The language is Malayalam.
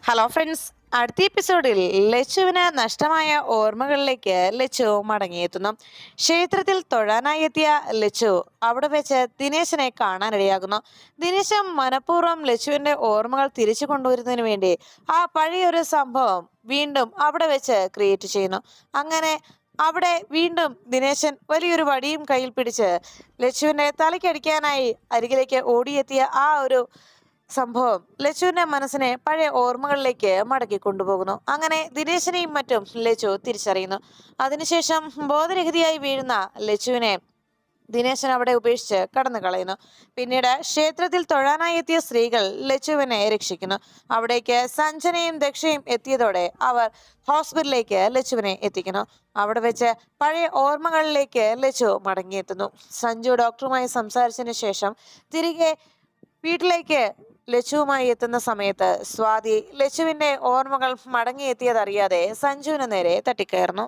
ഹലോ ഫ്രണ്ട്സ്, അടുത്ത എപ്പിസോഡിൽ ലച്ചുവിന് നഷ്ടമായ ഓർമ്മകളിലേക്ക് ലച്ചു മടങ്ങിയെത്തുന്നു. ക്ഷേത്രത്തിൽ തൊഴാനായി എത്തിയ ലച്ചു അവിടെ വെച്ച് ദിനേശനെ കാണാനിടയാകുന്നു. ദിനേശൻ മനഃപൂർവ്വം ലച്ചുവിന്റെ ഓർമ്മകൾ തിരിച്ചു കൊണ്ടുവരുന്നതിന് വേണ്ടി ആ പഴയൊരു സംഭവം വീണ്ടും അവിടെ വെച്ച് ക്രിയേറ്റ് ചെയ്യുന്നു. അങ്ങനെ അവിടെ വീണ്ടും ദിനേശൻ വലിയൊരു വടിയും കയ്യിൽ പിടിച്ച് ലച്ചുവിന്റെ തലയ്ക്കടിക്കാനായി അരികിലേക്ക് ഓടിയെത്തിയ ആ ഒരു സംഭവം ലച്ചുവിന്റെ മനസ്സിനെ പഴയ ഓർമ്മകളിലേക്ക് മടക്കി കൊണ്ടുപോകുന്നു. അങ്ങനെ ദിനേശനെയും മറ്റും ലച്ചു തിരിച്ചറിയുന്നു. അതിനുശേഷം ബോധരഹിതയായി വീഴുന്ന ലച്ചുവിനെ ദിനേശൻ അവിടെ ഉപേക്ഷിച്ച് കടന്നു കളയുന്നു. പിന്നീട് ക്ഷേത്രത്തിൽ തൊഴാനായി എത്തിയ സ്ത്രീകൾ ലച്ചുവിനെ രക്ഷിക്കുന്നു. അവിടേക്ക് സഞ്ജനയും ദക്ഷയും എത്തിയതോടെ അവർ ഹോസ്പിറ്റലിലേക്ക് ലച്ചുവിനെ എത്തിക്കുന്നു. അവിടെ വെച്ച് പഴയ ഓർമ്മകളിലേക്ക് ലച്ചു മടങ്ങിയെത്തുന്നു. സഞ്ജു ഡോക്ടറുമായി സംസാരിച്ചതിന് ശേഷം തിരികെ വീട്ടിലേക്ക് ലച്ചുവുമായി എത്തുന്ന സമയത്ത് സ്വാതി ലച്ചുവിന്റെ ഓർമ്മകൾ മടങ്ങിയെത്തിയതറിയാതെ സഞ്ജുവിന് നേരെ തട്ടിക്കയറുന്നു.